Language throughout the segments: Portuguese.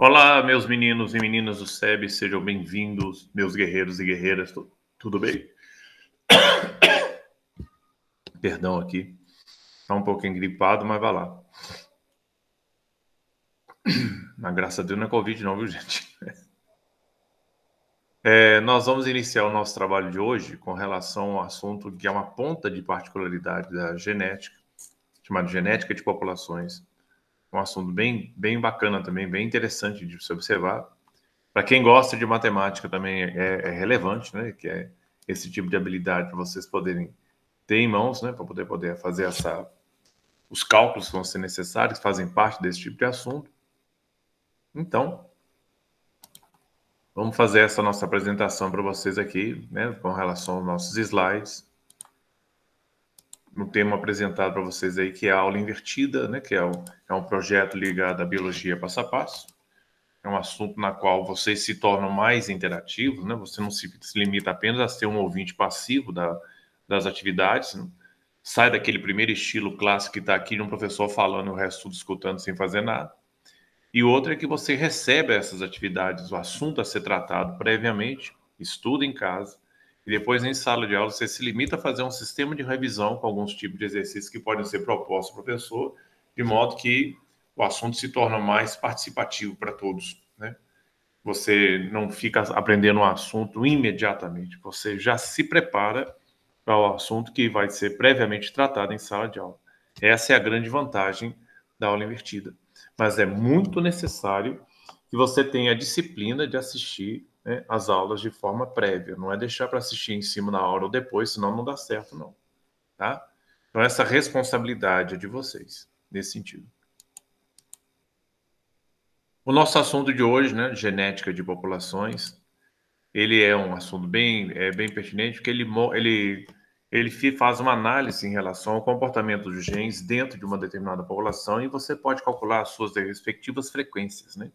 Olá, meus meninos e meninas do SEB, sejam bem-vindos, meus guerreiros e guerreiras, tudo bem? Perdão aqui, tá um pouquinho gripado, mas vai lá. Mas graças a Deus não é Covid não, viu, gente? Nós vamos iniciar o nosso trabalho de hoje com relação ao assunto que é uma ponta de particularidade da genética, chamado genética de populações. Um assunto bem bacana também, bem interessante de se observar. Para quem gosta de matemática também é relevante, né? Que é esse tipo de habilidade para vocês poderem ter em mãos, né? Para poder fazer os cálculos que vão ser necessários, que fazem parte desse tipo de assunto. Então, vamos fazer essa nossa apresentação para vocês aqui, né? Com relação aos nossos slides. No tema apresentado para vocês aí, que é a aula invertida, né? Que é um projeto ligado à biologia passo a passo. É um assunto na qual vocês se tornam mais interativos, né? Você não se limita apenas a ser um ouvinte passivo das atividades, né? Sai daquele primeiro estilo clássico que está aqui de um professor falando e o resto tudo escutando sem fazer nada. E outra é que você recebe essas atividades, o assunto a ser tratado previamente, estuda em casa, e depois em sala de aula você se limita a fazer um sistema de revisão com alguns tipos de exercícios que podem ser propostos ao professor, de modo que o assunto se torna mais participativo para todos, né? Você não fica aprendendo um assunto imediatamente, você já se prepara para o assunto que vai ser previamente tratado em sala de aula. Essa é a grande vantagem da aula invertida. Mas é muito necessário que você tenha a disciplina de assistir, né, as aulas de forma prévia. Não é deixar para assistir em cima da hora ou depois, senão não dá certo, não. Tá? Então, essa responsabilidade é de vocês, nesse sentido. O nosso assunto de hoje, né, genética de populações, ele é um assunto bem pertinente, porque ele faz uma análise em relação ao comportamento dos genes dentro de uma determinada população e você pode calcular as suas respectivas frequências, né?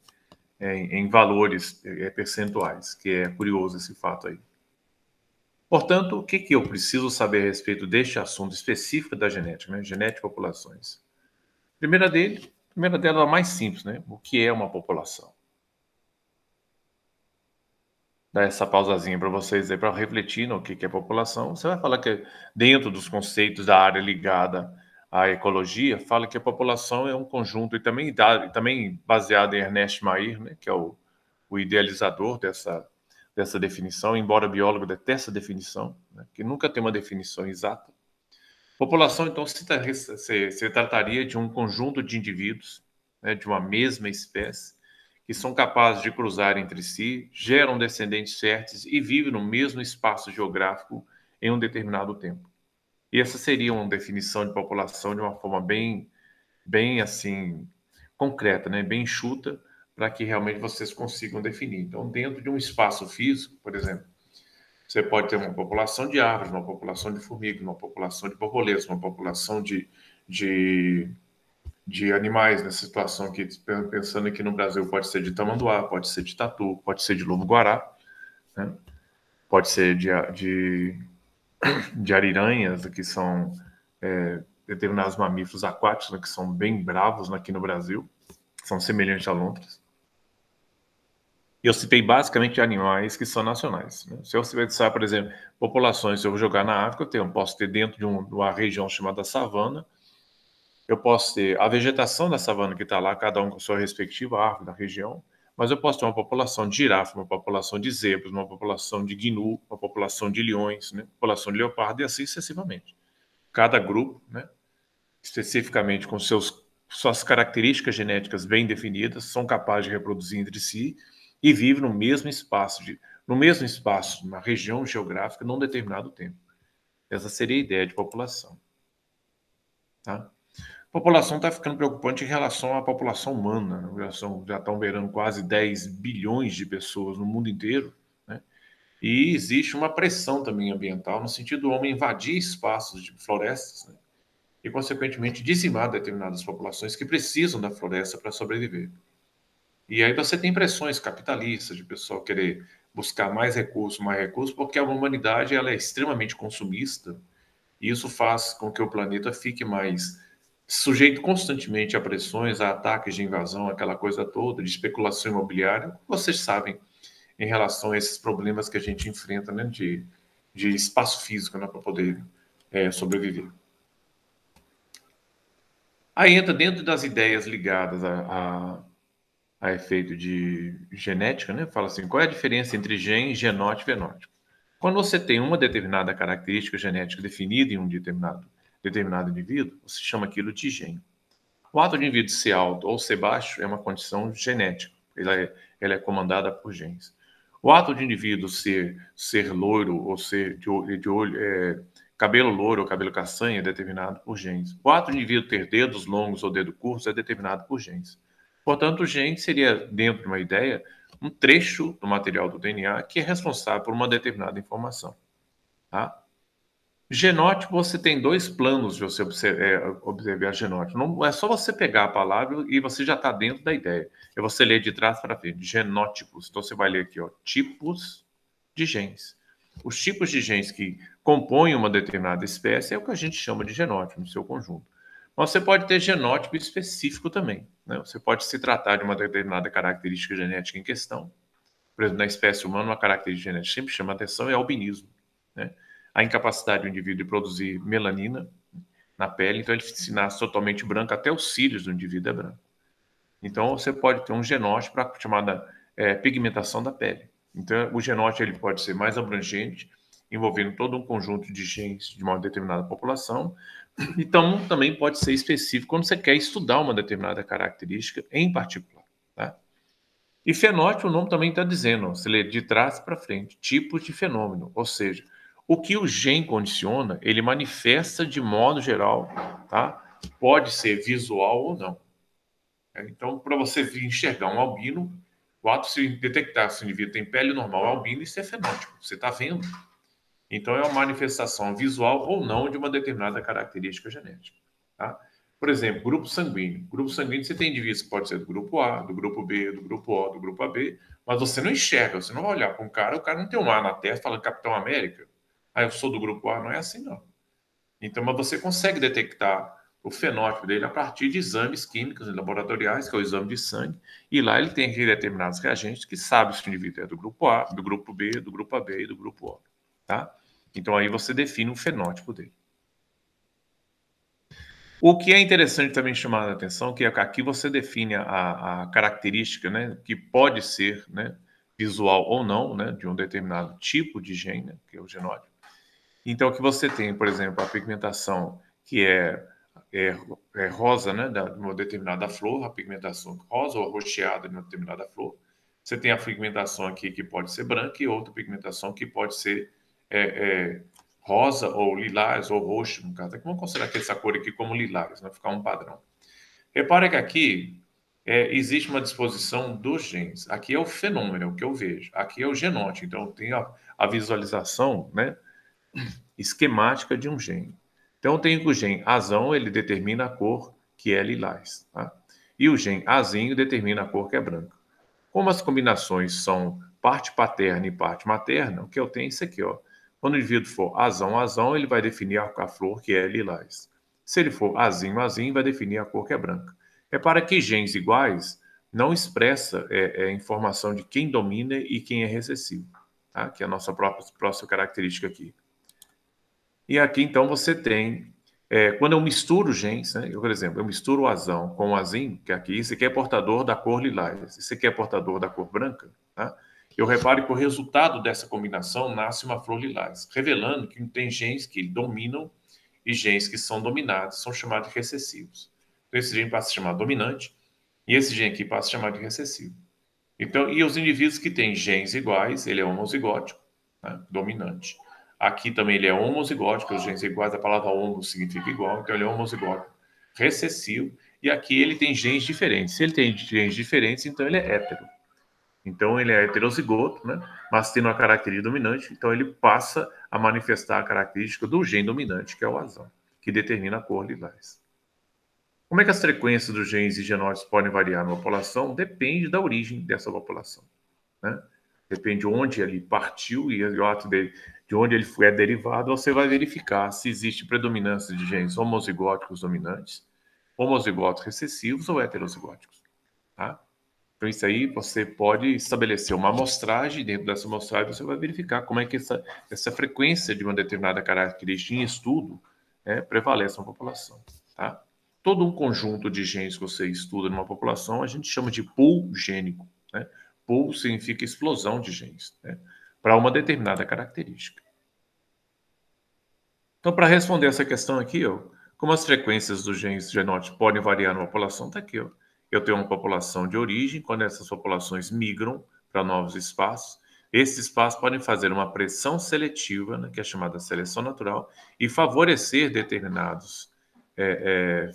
Em valores percentuais, que é curioso esse fato aí. Portanto, o que eu preciso saber a respeito deste assunto específico da genética, né? Genética de populações. Primeira dela é a mais simples, né? O que é uma população? Dar essa pausazinha para vocês aí para refletir no que é população. Você vai falar que dentro dos conceitos da área ligada à ecologia, fala que a população é um conjunto, e também baseado em Ernest Mayr, né, que é o idealizador dessa definição, embora biólogo deteste a definição, né, que nunca tem uma definição exata. População, então, se trataria de um conjunto de indivíduos, né, de uma mesma espécie, que são capazes de cruzar entre si, geram descendentes férteis e vivem no mesmo espaço geográfico em um determinado tempo. E essa seria uma definição de população de uma forma bem assim, concreta, né, bem enxuta, para que realmente vocês consigam definir. Então, dentro de um espaço físico, por exemplo, você pode ter uma população de árvores, uma população de formigas, uma população de borboletas, uma população de, de animais, nessa situação aqui, pensando aqui no Brasil, pode ser de tamanduá, pode ser de tatu, pode ser de lobo-guará, né? Pode ser de ariranhas, que são determinados mamíferos aquáticos, né, que são bem bravos, né, aqui no Brasil, que são semelhantes a lontras. Eu citei basicamente animais que são nacionais, né? Se eu pensar, por exemplo, populações, se eu vou jogar na África, eu posso ter dentro de uma região chamada savana, eu posso ter a vegetação da savana que está lá, cada um com a sua respectiva árvore da região, mas eu posso ter uma população de girafa, uma população de zebras, uma população de gnu, uma população de leões, né? População de leopardo e assim sucessivamente. Cada grupo, né, especificamente com suas características genéticas bem definidas, são capazes de reproduzir entre si e vivem no mesmo espaço, na região geográfica, num determinado tempo. Essa seria a ideia de população. Tá? A população está ficando preocupante em relação à população humana, né? Já estão beirando quase 10 bilhões de pessoas no mundo inteiro, né? E existe uma pressão também ambiental, no sentido do homem invadir espaços de florestas, né? E, consequentemente, dizimar determinadas populações que precisam da floresta para sobreviver. E aí você tem pressões capitalistas de pessoal querer buscar mais recursos, porque a humanidade ela é extremamente consumista, e isso faz com que o planeta fique mais sujeito constantemente a pressões, a ataques de invasão, aquela coisa toda, de especulação imobiliária. Vocês sabem em relação a esses problemas que a gente enfrenta, né, de espaço físico, né, para poder sobreviver. Aí entra dentro das ideias ligadas a efeito de genética, né? Fala assim, qual é a diferença entre gene, genótipo e fenótipo? Quando você tem uma determinada característica genética definida em um determinado indivíduo, você chama aquilo de gene. O ato de indivíduo ser alto ou ser baixo é uma condição genética. Ela é comandada por genes. O ato de indivíduo ser loiro ou ser de olho, cabelo loiro ou cabelo castanho é determinado por genes. O ato de indivíduo ter dedos longos ou dedos curtos é determinado por genes. Portanto, o gene seria, dentro de uma ideia, um trecho do material do DNA que é responsável por uma determinada informação. Tá? Genótipo, você tem dois planos de você observar genótipo. Não é só você pegar a palavra e você já está dentro da ideia. É você ler de trás para frente. Genótipos. Então você vai ler aqui, ó, tipos de genes. Os tipos de genes que compõem uma determinada espécie é o que a gente chama de genótipo no seu conjunto. Mas você pode ter genótipo específico também. Né? Você pode se tratar de uma determinada característica genética em questão. Por exemplo, na espécie humana, uma característica genética que sempre chama atenção é o albinismo. Né? A incapacidade do indivíduo de produzir melanina na pele, então ele se nasce totalmente branco, até os cílios do indivíduo é branco. Então você pode ter um genótipo para a chamada pigmentação da pele. Então o genótipo ele pode ser mais abrangente, envolvendo todo um conjunto de genes de uma determinada população, então também pode ser específico quando você quer estudar uma determinada característica em particular. Tá? E fenótipo, o nome também está dizendo, você lê de trás para frente, tipos de fenômeno, ou seja, o que o gene condiciona, ele manifesta de modo geral, tá? Pode ser visual ou não. Então, para você enxergar um albino, o ato de detectar se o indivíduo tem pele normal albino, isso é fenótipo, você está vendo. Então, é uma manifestação visual ou não de uma determinada característica genética. Tá? Por exemplo, grupo sanguíneo. Grupo sanguíneo, você tem indivíduos que pode ser do grupo A, do grupo B, do grupo O, do grupo AB, mas você não enxerga, você não vai olhar para um cara, o cara não tem um A na testa falando Capitão América. Ah, eu sou do grupo A, não é assim não. Então, mas você consegue detectar o fenótipo dele a partir de exames químicos e laboratoriais, que é o exame de sangue, e lá ele tem determinados reagentes que sabem se o indivíduo é do grupo A, do grupo B, do grupo AB e do grupo O. Tá? Então aí você define o fenótipo dele. O que é interessante também chamar a atenção, que aqui você define a característica, né, que pode ser, né, visual ou não, né, de um determinado tipo de gene, né, que é o genótipo. Então, que você tem, por exemplo, a pigmentação que é rosa, né, de uma determinada flor, a pigmentação rosa ou rocheada de uma determinada flor. Você tem a pigmentação aqui que pode ser branca e outra pigmentação que pode ser é, é, rosa ou lilás ou roxo, no caso. Aqui vamos considerar essa cor aqui como lilás, vai ficar um padrão. Repare que aqui existe uma disposição dos genes. Aqui é o fenômeno, é o que eu vejo. Aqui é o genótipo. Então, eu tenho a visualização, né, esquemática de um gene. Então, tem o gene azão, ele determina a cor que é lilás. Tá? E o gene azinho determina a cor que é branca. Como as combinações são parte paterna e parte materna, o que eu tenho é isso aqui, ó. Quando o indivíduo for azão, ele vai definir a flor que é lilás. Se ele for azinho, vai definir a cor que é branca. Repara que genes iguais não expressa informação de quem domina e quem é recessivo, tá? Que é a nossa próxima característica aqui. E aqui, então, você tem, quando eu misturo genes, né? Por exemplo, eu misturo o azão com o azinho, que aqui, esse aqui é portador da cor lilás, esse aqui é portador da cor branca, tá? Eu reparo que o resultado dessa combinação nasce uma flor lilás, revelando que tem genes que dominam e genes que são dominados, são chamados de recessivos. Então, esse gene passa a se chamar dominante e esse gene aqui passa a se chamar de recessivo. Então, e os indivíduos que têm genes iguais, ele é homozigótico, né? Dominante. Aqui também ele é homozigótico, os genes iguais, a palavra homo significa igual, então ele é homozigótico recessivo, e aqui ele tem genes diferentes. Se ele tem genes diferentes, então ele é hétero. Então ele é heterozigoto, né? Mas tendo uma característica dominante, então ele passa a manifestar a característica do gene dominante, que é o azão, que determina a cor lilás. Como é que as frequências dos genes e genótipos podem variar numa população? Depende da origem dessa população, né? Depende de onde ele partiu e o ato dele, de onde ele derivado, você vai verificar se existe predominância de genes homozigóticos dominantes homozigotos recessivos ou heterozigóticos, tá? Então, isso aí você pode estabelecer uma amostragem, dentro dessa amostragem você vai verificar como é que essa frequência de uma determinada característica em estudo prevalece na população, tá? Todo um conjunto de genes que você estuda numa população, a gente chama de pool gênico, né? Pool significa explosão de genes, né? Para uma determinada característica. Então, para responder essa questão aqui, ó, como as frequências dos genes genótipos podem variar numa população, está aqui, ó. Eu tenho uma população de origem, quando essas populações migram para novos espaços, esses espaços podem fazer uma pressão seletiva, né, que é chamada seleção natural, e favorecer determinados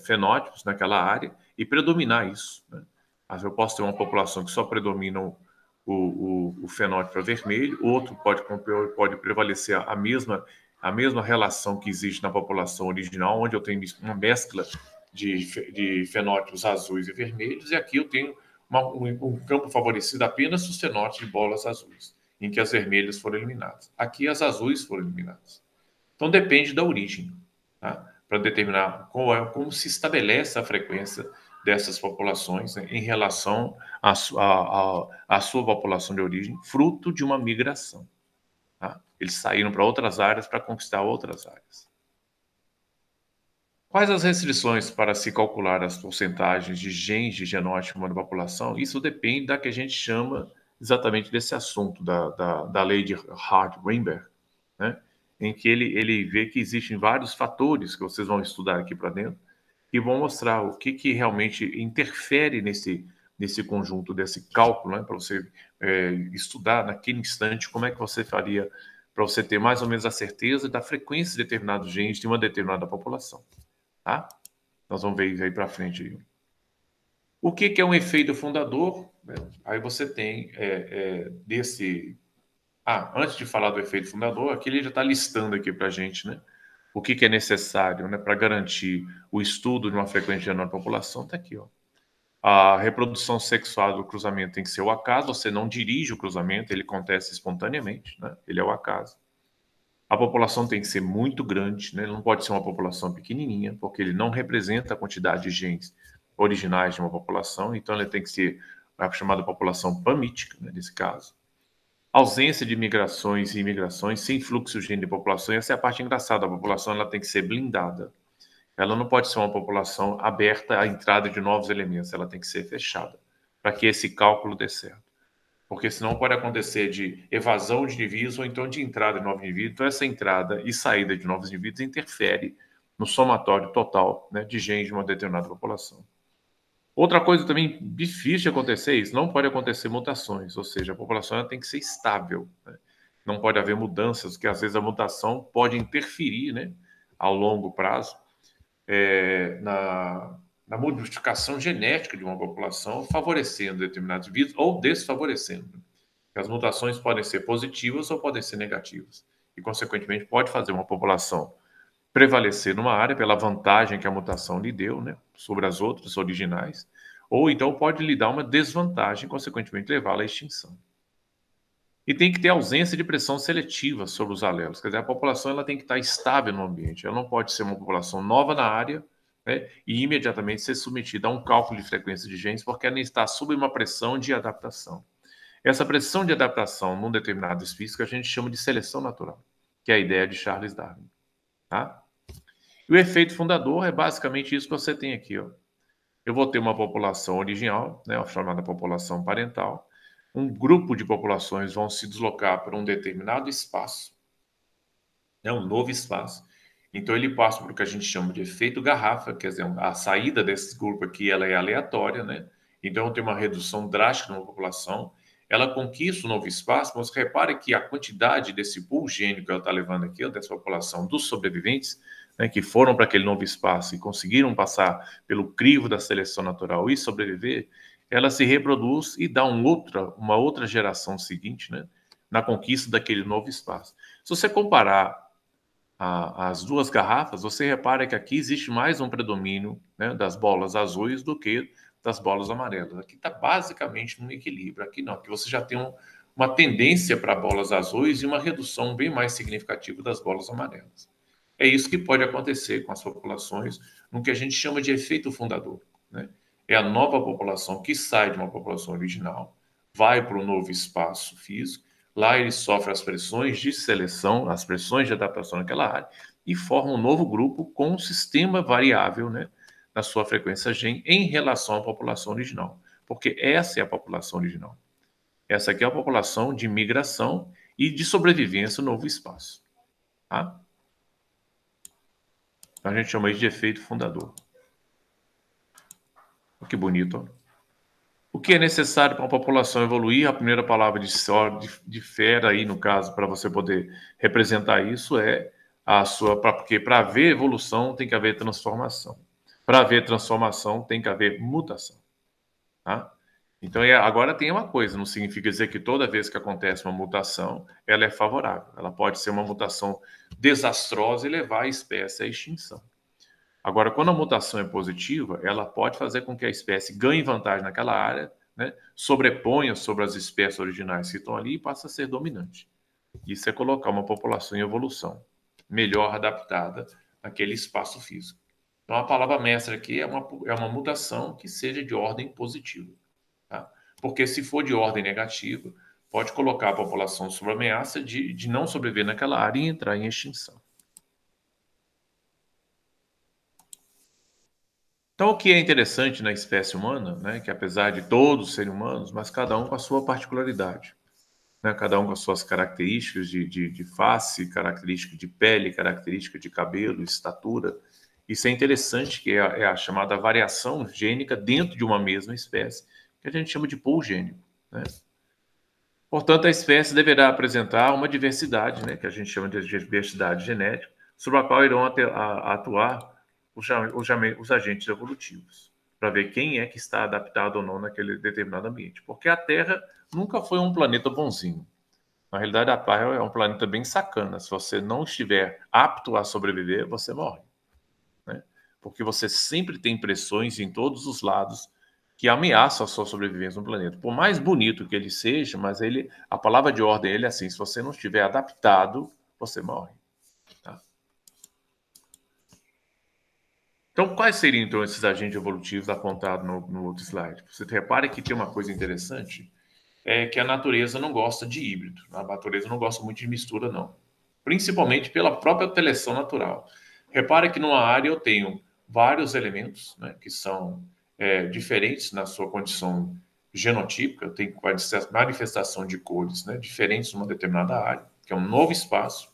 fenótipos naquela área e predominar isso, né? Eu posso ter uma população que só predomina o fenótipo vermelho, outro pode prevalecer a mesma relação que existe na população original, onde eu tenho uma mescla de fenótipos azuis e vermelhos, e aqui eu tenho um campo favorecido apenas os fenótipos de bolas azuis, em que as vermelhas foram eliminadas. Aqui as azuis foram eliminadas. Então depende da origem, tá? Para determinar como se estabelece a frequência dessas populações, né, em relação à sua população de origem, fruto de uma migração. Tá? Eles saíram para outras áreas para conquistar outras áreas. Quais as restrições para se calcular as porcentagens de genes de genótipo na população? Isso depende da que a gente chama exatamente desse assunto, da lei de Hart-Weinberg, né? Em que ele vê que existem vários fatores que vocês vão estudar aqui para dentro, que vão mostrar o que realmente interfere nesse conjunto, desse cálculo, né? Para você estudar naquele instante como é que você faria para você ter mais ou menos a certeza da frequência de determinados genes de uma determinada população. Tá? Nós vamos ver isso aí para frente. O que é um efeito fundador? Aí você tem desse... antes de falar do efeito fundador, aqui ele já está listando aqui para a gente, né? O que é necessário, né, para garantir o estudo de uma frequência geral na população. Está aqui, ó. A reprodução sexual do cruzamento tem que ser o acaso, você não dirige o cruzamento, ele acontece espontaneamente, né? Ele é o acaso. A população tem que ser muito grande, né? Ele não pode ser uma população pequenininha, porque ele não representa a quantidade de genes originais de uma população, então ele tem que ser a chamada população pamítica, né, nesse caso. Ausência de migrações e imigrações sem fluxo gene de população, essa é a parte engraçada, a população ela tem que ser blindada. Ela não pode ser uma população aberta à entrada de novos elementos, ela tem que ser fechada, para que esse cálculo dê certo. Porque senão pode acontecer de evasão de indivíduos ou então de entrada de novos indivíduos. Então, essa entrada e saída de novos indivíduos interfere no somatório total, né, de genes de uma determinada população. Outra coisa também difícil de acontecer é isso, não pode acontecer mutações, ou seja, a população ela tem que ser estável, né? Não pode haver mudanças, que às vezes a mutação pode interferir, né, ao longo prazo na modificação genética de uma população, favorecendo determinados indivíduos ou desfavorecendo. As mutações podem ser positivas ou podem ser negativas. E, consequentemente, pode fazer uma população prevalecer numa área pela vantagem que a mutação lhe deu, né, sobre as outras originais, ou então pode lhe dar uma desvantagem, consequentemente levá-la à extinção. E tem que ter ausência de pressão seletiva sobre os alelos. Quer dizer, a população ela tem que estar estável no ambiente. Ela não pode ser uma população nova na área, né, e imediatamente ser submetida a um cálculo de frequência de genes, porque ela está sob uma pressão de adaptação. Essa pressão de adaptação num determinado espécie que a gente chama de seleção natural, que é a ideia de Charles Darwin. Tá? E o efeito fundador é basicamente isso que você tem aqui. Ó. Eu vou ter uma população original, né, a chamada população parental. Um grupo de populações vão se deslocar para um determinado espaço, né, um novo espaço. Então, ele passa por o que a gente chama de efeito garrafa, quer dizer, a saída desse grupo aqui ela é aleatória, né? Então, tem uma redução drástica na população. Ela conquista um novo espaço, mas repare que a quantidade desse pool gênico que ela está levando aqui, dessa população dos sobreviventes, né, que foram para aquele novo espaço e conseguiram passar pelo crivo da seleção natural e sobreviver, ela se reproduz e dá uma outra geração seguinte, né, na conquista daquele novo espaço. Se você comparar as duas garrafas, você repara que aqui existe mais um predomínio, né, das bolas azuis do que das bolas amarelas. Aqui está basicamente no equilíbrio. Aqui não, aqui você já tem uma tendência para bolas azuis e uma redução bem mais significativa das bolas amarelas. É isso que pode acontecer com as populações, no que a gente chama de efeito fundador, né? É a nova população que sai de uma população original, vai para um novo espaço físico, lá ele sofre as pressões de seleção, as pressões de adaptação naquela área, e forma um novo grupo com um sistema variável, né, na sua frequência gen em relação à população original. Porque essa é a população original. Essa aqui é a população de migração e de sobrevivência no novo espaço. Tá? Então a gente chama isso de efeito fundador. Que bonito. Ó. O que é necessário para uma população evoluir? A primeira palavra de fera aí, no caso, para você poder representar isso é a sua... Porque para haver evolução tem que haver transformação. Para haver transformação tem que haver mutação. Tá? Então, agora tem uma coisa, não significa dizer que toda vez que acontece uma mutação, ela é favorável. Ela pode ser uma mutação desastrosa e levar a espécie à extinção. Agora, quando a mutação é positiva, ela pode fazer com que a espécie ganhe vantagem naquela área, né, sobreponha sobre as espécies originais que estão ali e passe a ser dominante. Isso é colocar uma população em evolução, melhor adaptada naquele espaço físico. Então, a palavra mestra aqui é uma mutação que seja de ordem positiva. Tá? Porque se for de ordem negativa, pode colocar a população sob ameaça de não sobreviver naquela área e entrar em extinção. Então, o que é interessante na espécie humana, né, que apesar de todos serem humanos, mas cada um com a sua particularidade, né, cada um com as suas características de face, característica de pele, característica de cabelo, estatura. Isso é interessante, que é a chamada variação gênica dentro de uma mesma espécie, que a gente chama de pool gênico. Né? Portanto, a espécie deverá apresentar uma diversidade, né, que a gente chama de diversidade genética, sobre a qual irão atuar os agentes evolutivos, para ver quem é que está adaptado ou não naquele determinado ambiente. Porque a Terra nunca foi um planeta bonzinho. Na realidade, a Terra é um planeta bem sacana. Se você não estiver apto a sobreviver, você morre. Né? Porque você sempre tem pressões em todos os lados que ameaçam a sua sobrevivência no planeta. Por mais bonito que ele seja, mas a palavra de ordem ele é assim: se você não estiver adaptado, você morre. Tá? Então, quais seriam então esses agentes evolutivos apontados no outro slide? Você repare que tem uma coisa interessante, é que a natureza não gosta de híbrido. A natureza não gosta muito de mistura, não. Principalmente pela própria seleção natural. Repare que numa área eu tenho vários elementos, né, que são diferentes na sua condição genotípica, eu tenho manifestação de cores, né, diferentes numa determinada área, que é um novo espaço.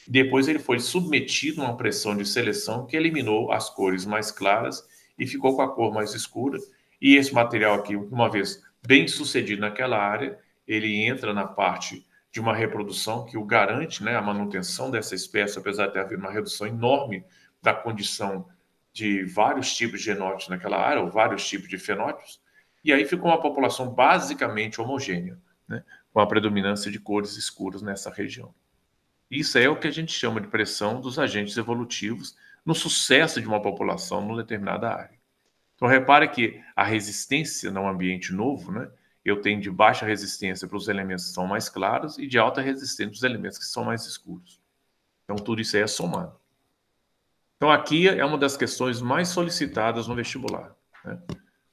Depois ele foi submetido a uma pressão de seleção que eliminou as cores mais claras e ficou com a cor mais escura. E esse material aqui, uma vez bem sucedido naquela área, ele entra na parte de uma reprodução que o garante, né, a manutenção dessa espécie, apesar de ter havido uma redução enorme da condição de vários tipos de genótipos naquela área, ou vários tipos de fenótipos, e aí ficou uma população basicamente homogênea, né, com a predominância de cores escuras nessa região. Isso é o que a gente chama de pressão dos agentes evolutivos no sucesso de uma população numa determinada área. Então, repare que a resistência num ambiente novo, né, eu tenho de baixa resistência para os elementos que são mais claros e de alta resistência para os elementos que são mais escuros. Então, tudo isso aí é somado. Então, aqui é uma das questões mais solicitadas no vestibular. Né?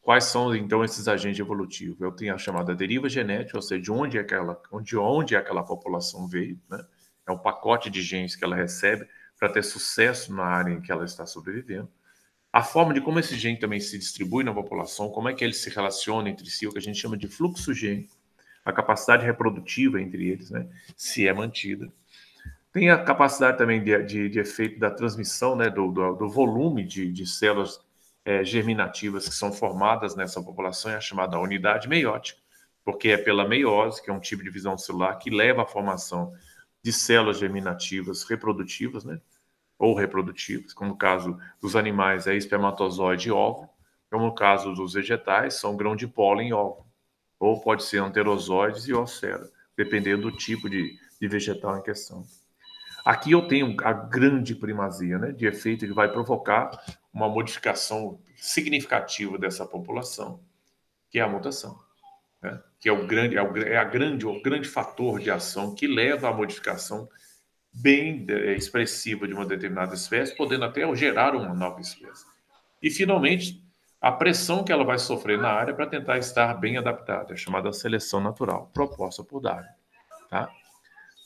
Quais são, então, esses agentes evolutivos? Eu tenho a chamada deriva genética, ou seja, de onde aquela população veio, né? É um pacote de genes que ela recebe para ter sucesso na área em que ela está sobrevivendo. A forma de como esse gene também se distribui na população, como é que ele se relaciona entre si, o que a gente chama de fluxo gênico, a capacidade reprodutiva entre eles, né, se é mantida. Tem a capacidade também de efeito da transmissão, né, do volume de células germinativas que são formadas nessa população, é a chamada unidade meiótica, porque é pela meiose, que é um tipo de divisão celular, que leva à formação de células germinativas reprodutivas, né, ou reprodutivas, como no caso dos animais é espermatozoide e óvulo, como no caso dos vegetais são grão de pólen e óvulo, ou pode ser anterozoides e ocera, dependendo do tipo de vegetal em questão. Aqui eu tenho a grande primazia, né, de efeito que vai provocar uma modificação significativa dessa população, que é a mutação, né, que é o grande fator de ação que leva à modificação bem expressiva de uma determinada espécie, podendo até gerar uma nova espécie. E, finalmente, a pressão que ela vai sofrer na área para tentar estar bem adaptada, é chamada seleção natural, proposta por Darwin. Tá?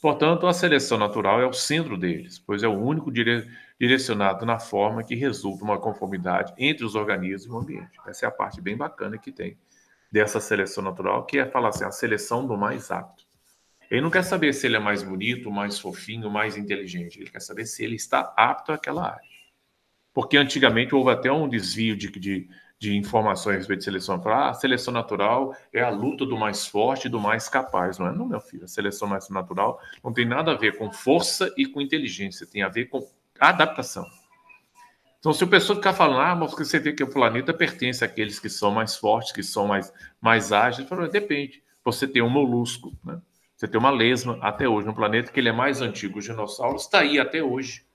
Portanto, a seleção natural é o centro deles, pois é o único direcionado na forma que resulta uma conformidade entre os organismos e o ambiente. Essa é a parte bem bacana que tem dessa seleção natural, que é falar assim, a seleção do mais apto. Ele não quer saber se ele é mais bonito, mais fofinho, mais inteligente. Ele quer saber se ele está apto àquela área. Porque antigamente houve até um desvio de informações a respeito de seleção. Falar, a seleção natural é a luta do mais forte e do mais capaz. Não é, não, meu filho. A seleção mais natural não tem nada a ver com força e com inteligência. Tem a ver com adaptação. Então, se a pessoa ficar falando, mas você vê que o planeta pertence àqueles que são mais fortes, que são mais ágeis, falo, depende. Você tem um molusco, né? Você tem uma lesma até hoje no planeta, que ele é mais antigo. Os dinossauros está aí até hoje.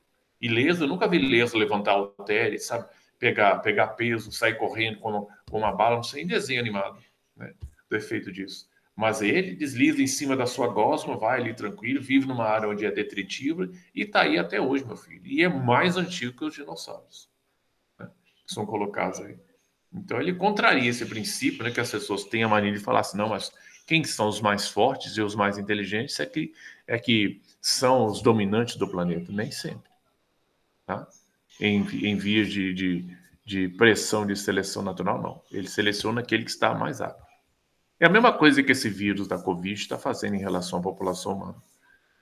E lesma, eu nunca vi lesma levantar halteres, sabe? Pegar peso, sair correndo com uma bala, não sei, em desenho animado, né? Do efeito disso. Mas ele desliza em cima da sua gosma, vai ali tranquilo, vive numa área onde é detritível e está aí até hoje, meu filho. E é mais antigo que os dinossauros, né? Que são colocados aí. Então ele contraria esse princípio, né, que as pessoas têm a mania de falar assim, não, mas quem são os mais fortes e os mais inteligentes é que são os dominantes do planeta, nem sempre, tá? Em vias de pressão de seleção natural, não. Ele seleciona aquele que está mais apto. É a mesma coisa que esse vírus da Covid está fazendo em relação à população humana.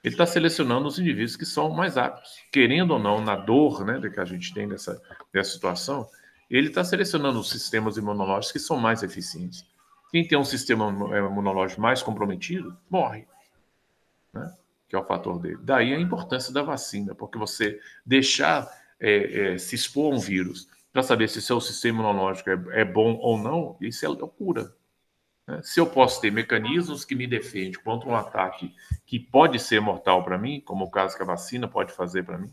Ele está selecionando os indivíduos que são mais aptos. Querendo ou não, na dor, né, que a gente tem dessa situação, ele está selecionando os sistemas imunológicos que são mais eficientes. Quem tem um sistema imunológico mais comprometido, morre, né, que é o fator dele. Daí a importância da vacina, porque você deixar se expor a um vírus para saber se seu sistema imunológico é bom ou não, isso é loucura. Se eu posso ter mecanismos que me defendem contra um ataque que pode ser mortal para mim, como o caso que a vacina pode fazer para mim,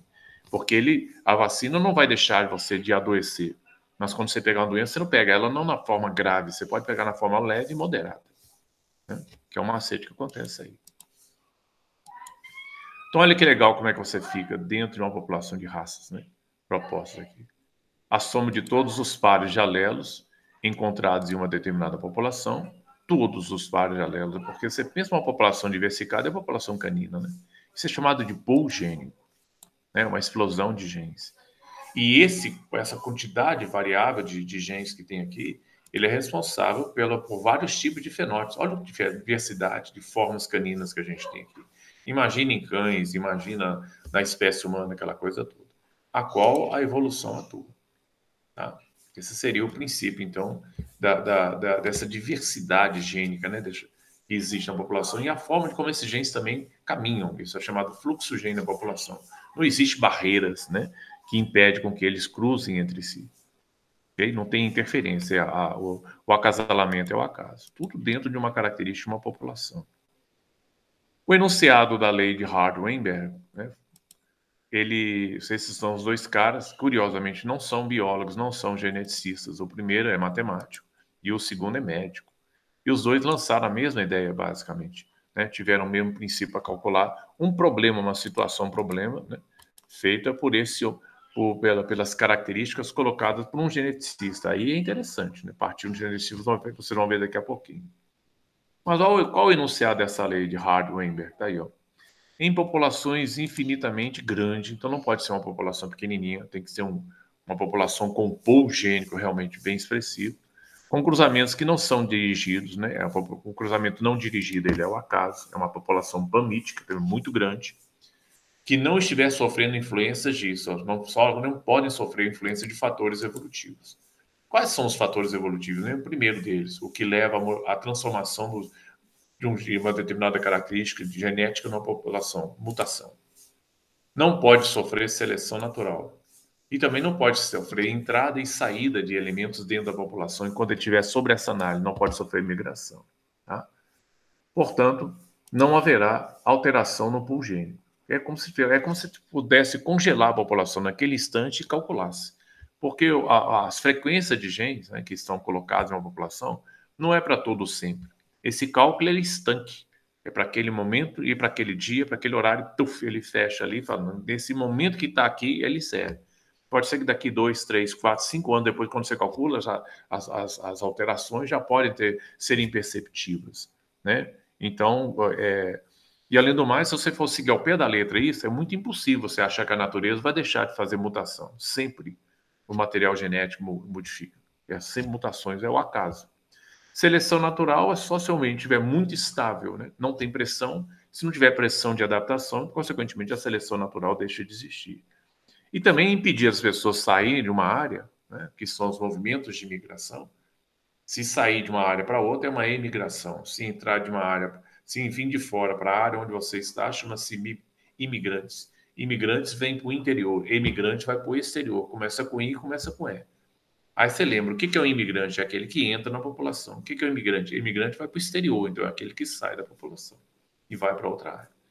porque a vacina não vai deixar você de adoecer, mas quando você pegar uma doença, você não pega ela não na forma grave, você pode pegar na forma leve e moderada, né? Que é um macete que acontece aí. Então, olha que legal como é que você fica dentro de uma população de raças, né? Propostas aqui. A soma de todos os pares de alelos encontrados em uma determinada população, todos os pares de alelos, porque você pensa uma população diversificada, é a população canina, né? Isso é chamado de pool gênico, né? Uma explosão de genes. E essa quantidade variável de genes que tem aqui, ele é responsável por vários tipos de fenótipos. Olha a diversidade de formas caninas que a gente tem aqui. Imagina em cães, imagina na espécie humana, aquela coisa toda, a qual a evolução atua. Tá? Esse seria o princípio, então, dessa diversidade gênica, né, que existe na população e a forma de como esses genes também caminham. Isso é chamado fluxo gênico da população. Não existe barreiras, né, que impedem com que eles cruzem entre si. Okay? Não tem interferência. O acasalamento é o acaso. Tudo dentro de uma característica de uma população. O enunciado da lei de Hardt-Weinberg, né, esses são os dois caras, curiosamente, não são biólogos, não são geneticistas. O primeiro é matemático e o segundo é médico. E os dois lançaram a mesma ideia, basicamente, né? Tiveram o mesmo princípio a calcular um problema, uma situação, um problema, né? Feita pelas características colocadas por um geneticista. Aí é interessante, né? Partindo de geneticistas, vocês vão ver daqui a pouquinho. Mas qual o enunciado dessa lei de Hardt-Weinberg? Tá aí, ó. Em populações infinitamente grandes, então não pode ser uma população pequenininha, tem que ser uma população com um pool gênico realmente bem expressivo, com cruzamentos que não são dirigidos, né? O cruzamento não dirigido ele é o acaso, é uma população pamítica, muito grande, que não estiver sofrendo influências disso, não podem sofrer influência de fatores evolutivos. Quais são os fatores evolutivos? O primeiro deles, o que leva à transformação de uma determinada característica genética numa população, mutação. Não pode sofrer seleção natural. E também não pode sofrer entrada e saída de elementos dentro da população enquanto ele estiver sobre essa análise, não pode sofrer migração. Tá? Portanto, não haverá alteração no pool gênico. É como se pudesse congelar a população naquele instante e calculasse. Porque as frequências de genes, né, que estão colocadas na população não é para todo sempre. Esse cálculo é estanque. É para aquele momento e para aquele dia, para aquele horário, tuf, ele fecha ali, falando, nesse momento que está aqui, ele serve. Pode ser que daqui 2, 3, 4, 5 anos depois, quando você calcula, já, as alterações já podem serem imperceptíveis, né? Então, e além do mais, se você for seguir ao pé da letra isso, é muito impossível você achar que a natureza vai deixar de fazer mutação. Sempre o material genético modifica. É sempre mutações, é o acaso. Seleção natural é só se o ambiente estiver muito estável, né? Não tem pressão. Se não tiver pressão de adaptação, consequentemente a seleção natural deixa de existir. E também impedir as pessoas saírem de uma área, né, que são os movimentos de migração. Se sair de uma área para outra é uma emigração. Se entrar de uma área, se vir de fora para a área onde você está, chama-se imigrantes. Imigrantes vêm para o interior, emigrante vai para o exterior. Começa com I e começa com E. Aí você lembra, o que é um imigrante? É aquele que entra na população. O que é um imigrante? O imigrante vai para o exterior, então é aquele que sai da população e vai para outra área.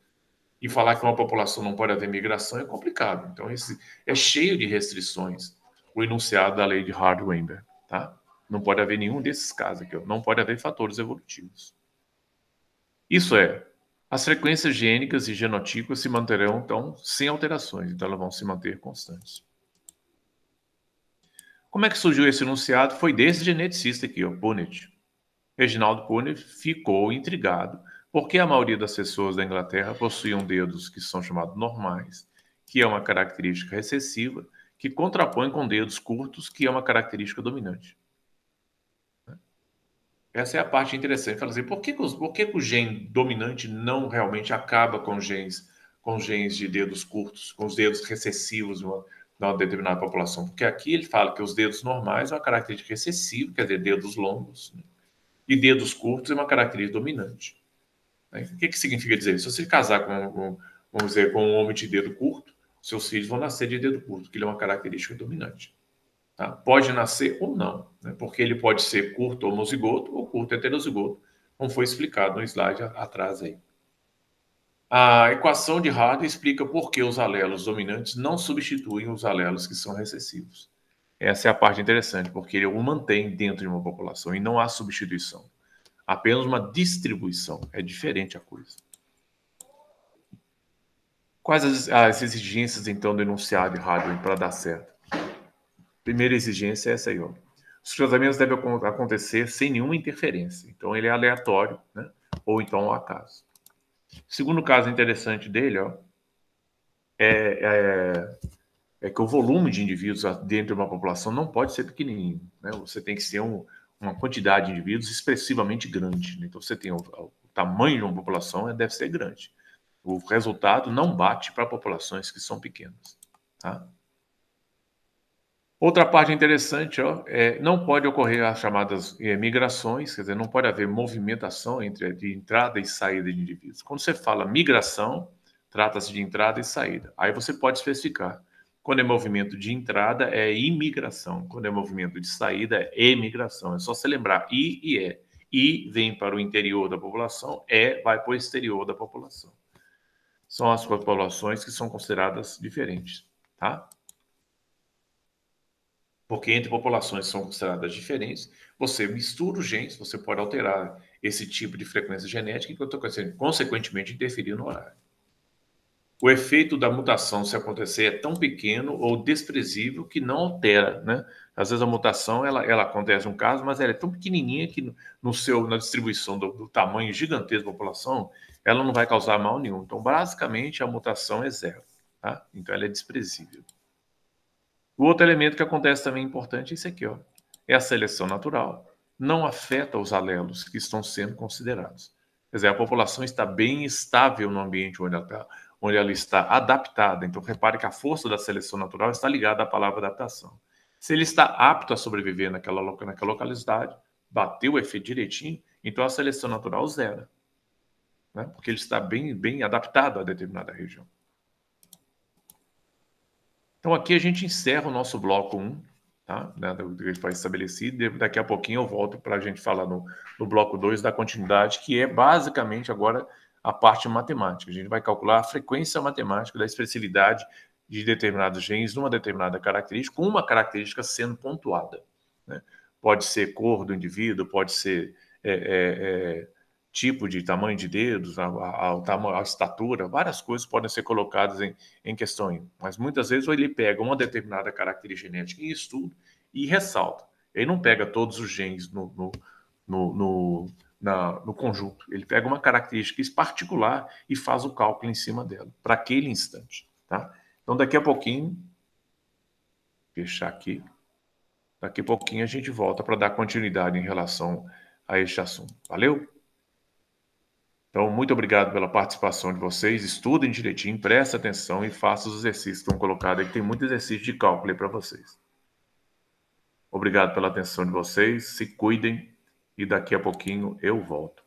E falar que uma população não pode haver migração é complicado. Então, esse é cheio de restrições, o enunciado da lei de Hard-Weinberg, tá? Não pode haver nenhum desses casos aqui, ó. Não pode haver fatores evolutivos. Isso é, as frequências gênicas e genotípicas se manterão, então, sem alterações, então elas vão se manter constantes. Como é que surgiu esse enunciado? Foi desse geneticista aqui, ó, Punnett. Reginald Punnett ficou intrigado porque a maioria das pessoas da Inglaterra possuíam dedos que são chamados normais, que é uma característica recessiva, que contrapõe com dedos curtos, que é uma característica dominante. Essa é a parte interessante. Fala assim, por que o gene dominante não realmente acaba com genes de dedos curtos, com os dedos recessivos de uma determinada população? Porque aqui ele fala que os dedos normais é uma característica recessiva, quer dizer, dedos longos, né? E dedos curtos é uma característica dominante. Né? O que significa dizer isso? Se você casar vamos dizer, com um homem de dedo curto, seus filhos vão nascer de dedo curto, que ele é uma característica dominante. Tá? Pode nascer ou não, né? Porque ele pode ser curto homozigoto ou curto heterozigoto, como foi explicado no slide atrás aí. A equação de Hardy explica por que os alelos dominantes não substituem os alelos que são recessivos. Essa é a parte interessante, porque ele o mantém dentro de uma população e não há substituição. Apenas uma distribuição. É diferente a coisa. Quais as exigências, então, do enunciado de Hardy para dar certo? Primeira exigência é essa aí, ó. Os cruzamentos devem acontecer sem nenhuma interferência. Então, ele é aleatório, né? Ou então ao acaso. Segundo caso interessante dele, ó, é que o volume de indivíduos dentro de uma população não pode ser pequenininho, né? Você tem que ser uma quantidade de indivíduos expressivamente grande, né? Então, você tem o tamanho de uma população deve ser grande. O resultado não bate para populações que são pequenas, tá? Outra parte interessante, ó, não pode ocorrer as chamadas migrações, quer dizer, não pode haver movimentação de entrada e saída de indivíduos. Quando você fala migração, trata-se de entrada e saída. Aí você pode especificar. Quando é movimento de entrada, é imigração. Quando é movimento de saída, é emigração. É só você lembrar I e E. I vem para o interior da população, E vai para o exterior da população. São as populações que são consideradas diferentes, tá? Porque entre populações que são consideradas diferentes, você mistura os genes, você pode alterar esse tipo de frequência genética e, consequentemente, interferir no horário. O efeito da mutação, se acontecer, é tão pequeno ou desprezível que não altera, né? Às vezes a mutação, ela acontece um caso, mas ela é tão pequenininha que na distribuição do tamanho gigantesco da população, ela não vai causar mal nenhum. Então, basicamente, a mutação é zero, tá? Então, ela é desprezível. O outro elemento que acontece também importante é esse aqui, ó. É a seleção natural. Não afeta os alelos que estão sendo considerados. Quer dizer, a população está bem estável no ambiente onde ela está adaptada. Então, repare que a força da seleção natural está ligada à palavra adaptação. Se ele está apto a sobreviver naquela localidade, bateu o efeito direitinho, então a seleção natural zera, né? Porque ele está bem adaptado a determinada região. Então, aqui a gente encerra o nosso bloco 1, tá? Do que foi estabelecido. Daqui a pouquinho eu volto para a gente falar no bloco 2 da continuidade, que é basicamente agora a parte matemática. A gente vai calcular a frequência matemática da expressividade de determinados genes numa determinada característica, com uma característica sendo pontuada, né? Pode ser cor do indivíduo, pode ser tipo de tamanho de dedos, a estatura, várias coisas podem ser colocadas em questão. Mas muitas vezes ele pega uma determinada característica genética em estudo e ressalta. Ele não pega todos os genes no conjunto. Ele pega uma característica particular e faz o cálculo em cima dela, para aquele instante. Tá? Então, daqui a pouquinho, fechar aqui, daqui a pouquinho a gente volta para dar continuidade em relação a este assunto. Valeu? Então, muito obrigado pela participação de vocês. Estudem direitinho, prestem atenção e façam os exercícios que estão colocados aí. Tem muito exercício de cálculo aí para vocês. Obrigado pela atenção de vocês. Se cuidem e daqui a pouquinho eu volto.